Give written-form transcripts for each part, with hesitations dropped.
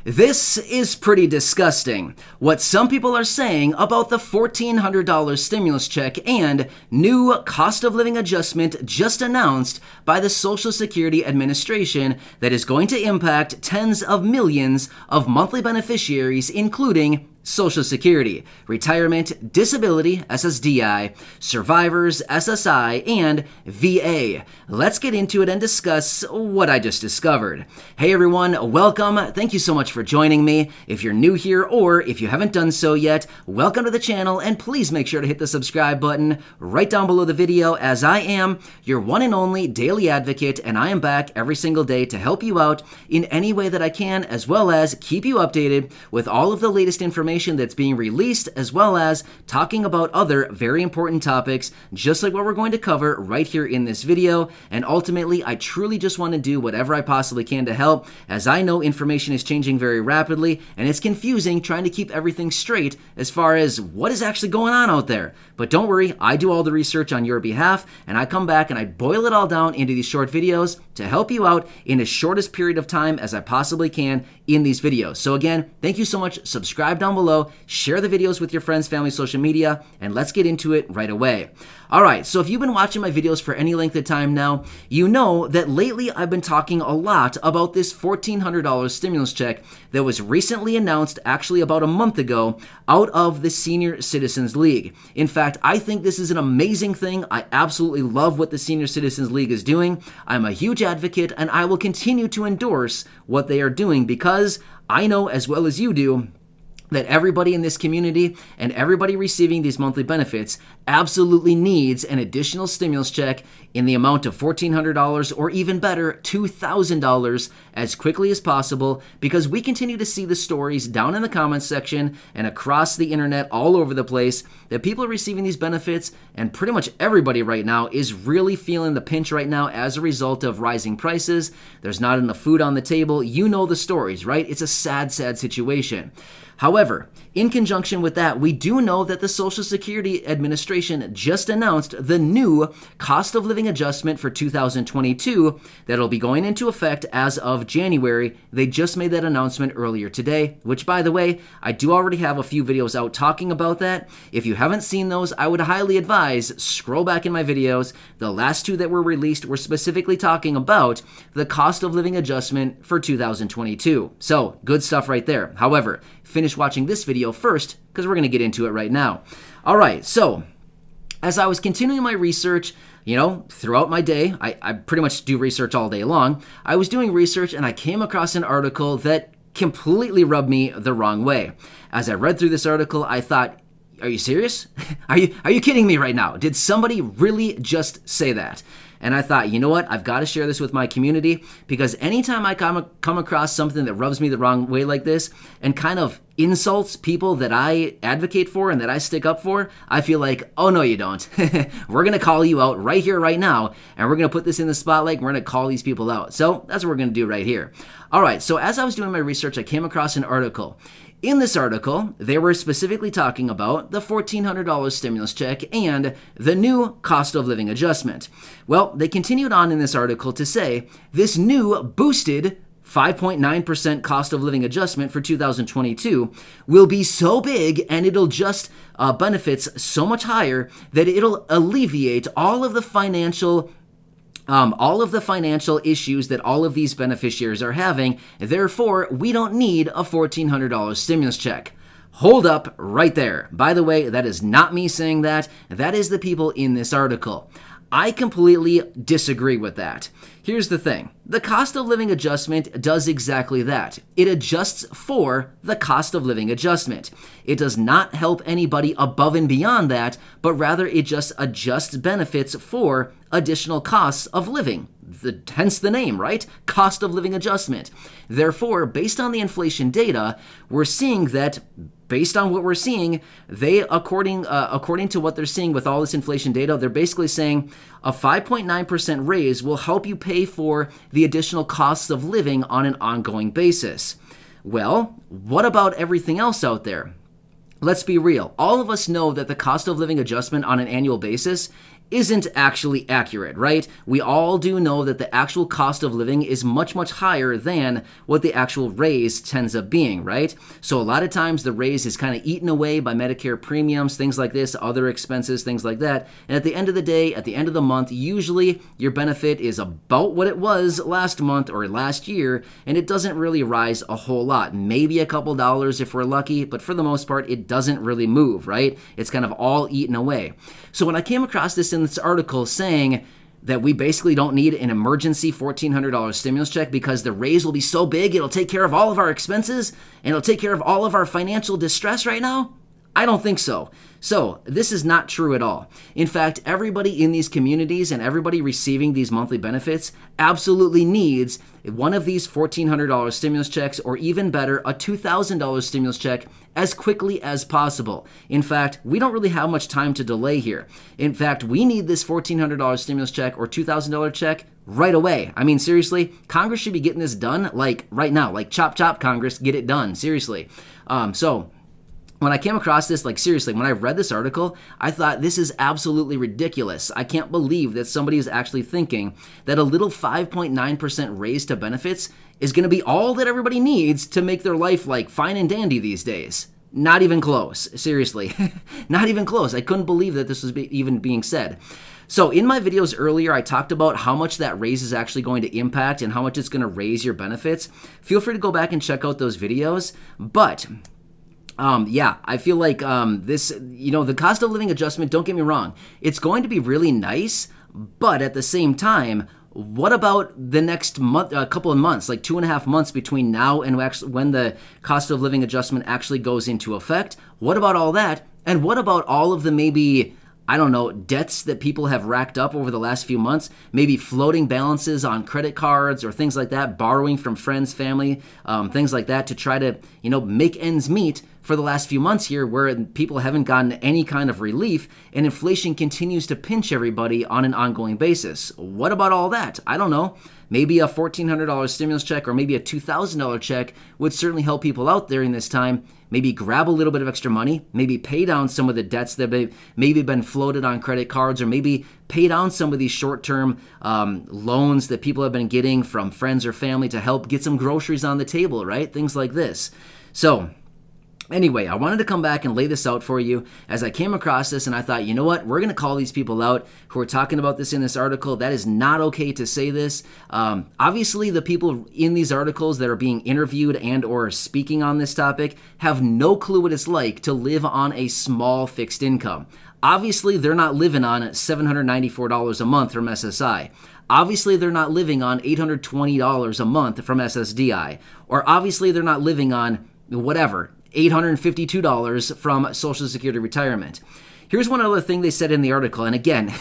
This is pretty disgusting. What some people are saying about the $1,400 stimulus check and new cost of living adjustment just announced by the Social Security Administration that is going to impact tens of millions of monthly beneficiaries, including Social Security, retirement, disability, SSDI, survivors, SSI, and VA. Let's get into it and discuss what I just discovered. Hey everyone, welcome. Thank you so much for joining me. If you're new here or if you haven't done so yet, welcome to the channel and please make sure to hit the subscribe button right down below the video, as I am your one and only daily advocate, and I am back every single day to help you out in any way that I can, as well as keep you updated with all of the latest information that's being released, as well as talking about other very important topics, just like what we're going to cover right here in this video. And ultimately, I truly just want to do whatever I possibly can to help, as I know information is changing very rapidly, and it's confusing trying to keep everything straight as far as what is actually going on out there. But don't worry, I do all the research on your behalf, and I come back and I boil it all down into these short videos to help you out in the shortest period of time as I possibly can in these videos. So again, thank you so much. Subscribe down below, share the videos with your friends, family, social media, and let's get into it right away. Alright, so if you've been watching my videos for any length of time now, you know that lately I've been talking a lot about this $1,400 stimulus check that was recently announced, actually about a month ago, out of the Senior Citizens League. In fact, I think this is an amazing thing. I absolutely love what the Senior Citizens League is doing. I'm a huge advocate, and I will continue to endorse what they are doing because I know, as well as you do, that everybody in this community and everybody receiving these monthly benefits absolutely needs an additional stimulus check in the amount of $1,400 or even better, $2,000 as quickly as possible, because we continue to see the stories down in the comments section and across the internet all over the place that people are receiving these benefits, and pretty much everybody right now is really feeling the pinch right now as a result of rising prices. There's not enough food on the table. You know the stories, right? It's a sad, sad situation. However, in conjunction with that, we do know that the Social Security Administration just announced the new cost of living adjustment for 2022 that'll be going into effect as of January. They just made that announcement earlier today, which, by the way, I do already have a few videos out talking about that. If you haven't seen those, I would highly advise scroll back in my videos. The last two that were released were specifically talking about the cost of living adjustment for 2022. So, good stuff right there. However, finish watching this video first, because we're going to get into it right now. All right, so as I was continuing my research, throughout my day, I pretty much do research all day long. I was doing research and I came across an article that completely rubbed me the wrong way. As I read through this article, I thought, are you serious? Are you kidding me right now? Did somebody really just say that? And I thought, you know what? I've got to share this with my community, because anytime I come across something that rubs me the wrong way like this and kind of insults people that I advocate for and that I stick up for, I feel like, oh no you don't. We're going to call you out right here, right now, and we're going to put this in the spotlight, and we're going to call these people out. So that's what we're going to do right here. All right, so as I was doing my research, I came across an article. In this article, they were specifically talking about the $1,400 stimulus check and the new cost of living adjustment. Well, they continued on in this article to say this new boosted 5.9% cost of living adjustment for 2022 will be so big, and it'll just benefits so much higher that it'll alleviate all of the financial issues that all of these beneficiaries are having. Therefore, we don't need a $1,400 stimulus check. Hold up right there. By the way, that is not me saying that. That is the people in this article. I completely disagree with that. Here's the thing. The cost of living adjustment does exactly that. It adjusts for the cost of living adjustment. It does not help anybody above and beyond that, but rather it just adjusts benefits for additional costs of living. Hence the name, right? Cost of living adjustment. Therefore, based on the inflation data, we're seeing that based on what we're seeing, they, according to what they're seeing with all this inflation data, they're basically saying a 5.9% raise will help you pay for the additional costs of living on an ongoing basis. Well, what about everything else out there? Let's be real. All of us know that the cost of living adjustment on an annual basis isn't actually accurate, right? We all do know that the actual cost of living is much, much higher than what the actual raise tends up being, right? So a lot of times the raise is kind of eaten away by Medicare premiums, things like this, other expenses, things like that. And at the end of the day, at the end of the month, usually your benefit is about what it was last month or last year, and it doesn't really rise a whole lot. Maybe a couple dollars if we're lucky, but for the most part, it doesn't really move, right? It's kind of all eaten away. So when I came across this in this article saying that we basically don't need an emergency $1,400 stimulus check because the raise will be so big, it'll take care of all of our expenses and it'll take care of all of our financial distress right now, I don't think so. So this is not true at all. In fact, everybody in these communities and everybody receiving these monthly benefits absolutely needs one of these $1,400 stimulus checks, or even better, a $2,000 stimulus check as quickly as possible. In fact, we don't really have much time to delay here. In fact, we need this $1,400 stimulus check or $2,000 check right away. I mean, seriously, Congress should be getting this done like right now. Like chop chop, Congress, get it done. Seriously. So when I came across this, like seriously, when I read this article, I thought this is absolutely ridiculous. I can't believe that somebody is actually thinking that a little 5.9% raise to benefits is going to be all that everybody needs to make their life like fine and dandy these days. Not even close. Seriously, not even close. I couldn't believe that this was even being said. So in my videos earlier, I talked about how much that raise is actually going to impact and how much it's going to raise your benefits. Feel free to go back and check out those videos. But yeah, I feel like this, the cost of living adjustment, don't get me wrong, it's going to be really nice, but at the same time, what about the next month, a couple of months, like 2.5 months between now and when the cost of living adjustment actually goes into effect? What about all that? And what about all of the maybe, I don't know, debts that people have racked up over the last few months, maybe floating balances on credit cards or things like that, borrowing from friends, family, things like that to try to, make ends meet for the last few months here where people haven't gotten any kind of relief and inflation continues to pinch everybody on an ongoing basis. What about all that? I don't know. Maybe a $1,400 stimulus check or maybe a $2,000 check would certainly help people out during this time. Maybe grab a little bit of extra money, maybe pay down some of the debts that have maybe been floated on credit cards, or maybe pay down some of these short-term loans that people have been getting from friends or family to help get some groceries on the table, right? Things like this. So anyway, I wanted to come back and lay this out for you as I came across this, and I thought, you know what? We're going to call these people out who are talking about this in this article. That is not okay to say this. Obviously, the people in these articles that are being interviewed and or speaking on this topic have no clue what it's like to live on a small fixed income. Obviously, they're not living on $794 a month from SSI. Obviously, they're not living on $820 a month from SSDI. Or obviously, they're not living on whatever, $852 from Social Security retirement. Here's one other thing they said in the article, and again,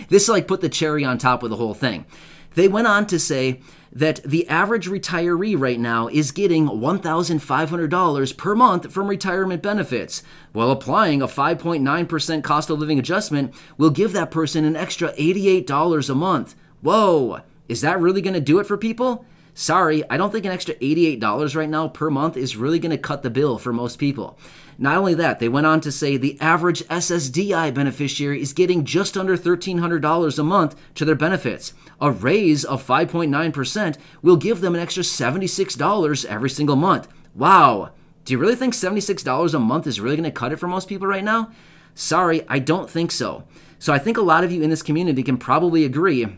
this like put the cherry on top of the whole thing. They went on to say that the average retiree right now is getting $1,500 per month from retirement benefits, while applying a 5.9% cost of living adjustment will give that person an extra $88 a month. Whoa, is that really going to do it for people? Sorry, I don't think an extra $88 right now per month is really going to cut the bill for most people. Not only that, they went on to say the average SSDI beneficiary is getting just under $1,300 a month to their benefits. A raise of 5.9% will give them an extra $76 every single month. Wow, do you really think $76 a month is really going to cut it for most people right now? Sorry, I don't think so. So I think a lot of you in this community can probably agree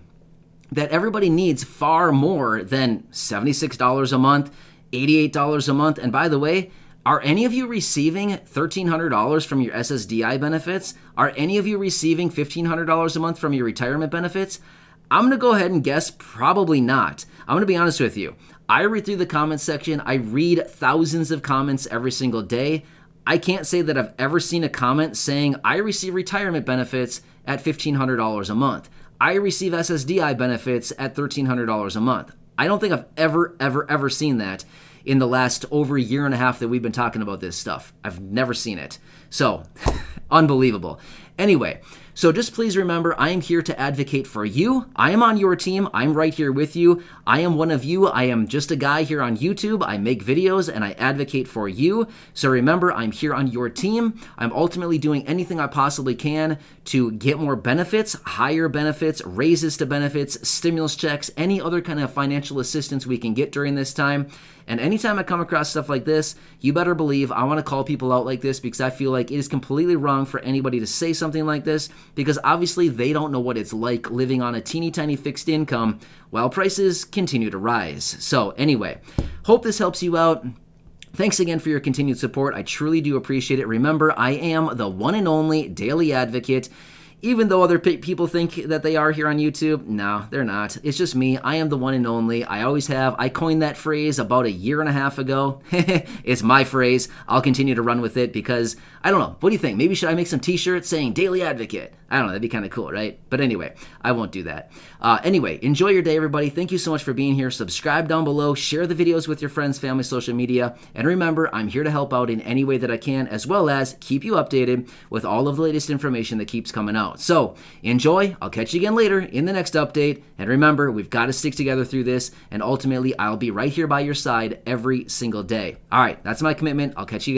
that everybody needs far more than $76 a month, $88 a month. And by the way, are any of you receiving $1,300 from your SSDI benefits? Are any of you receiving $1,500 a month from your retirement benefits? I'm going to go ahead and guess probably not. I'm going to be honest with you. I read through the comments section. I read thousands of comments every single day. I can't say that I've ever seen a comment saying I receive retirement benefits at $1,500 a month. I receive SSDI benefits at $1,300 a month. I don't think I've ever seen that in the last over a year and a half that we've been talking about this stuff. I've never seen it. So, unbelievable. Anyway, So just please remember, I am here to advocate for you. I am on your team. I'm right here with you. I am one of you. I am just a guy here on YouTube. I make videos and I advocate for you. So remember, I'm here on your team. I'm ultimately doing anything I possibly can to get more benefits, higher benefits, raises to benefits, stimulus checks, any other kind of financial assistance we can get during this time. And anytime I come across stuff like this, you better believe I want to call people out like this, because I feel like it is completely wrong for anybody to say something like this, because obviously they don't know what it's like living on a teeny tiny fixed income while prices continue to rise. So anyway, hope this helps you out. Thanks again for your continued support. I truly do appreciate it. Remember, I am the one and only daily advocate. Even though other people think that they are here on YouTube, no, they're not. It's just me. I am the one and only. I always have. I coined that phrase about 1.5 years ago. It's my phrase. I'll continue to run with it because, I don't know. What do you think? Maybe should I make some t-shirts saying Daily Advocate? I don't know. That'd be kind of cool, right? But anyway, I won't do that. Anyway, enjoy your day, everybody. Thank you so much for being here. Subscribe down below. Share the videos with your friends, family, social media. And remember, I'm here to help out in any way that I can, as well as keep you updated with all of the latest information that keeps coming out. So enjoy. I'll catch you again later in the next update. And remember, we've got to stick together through this. And ultimately, I'll be right here by your side every single day. All right, that's my commitment. I'll catch you.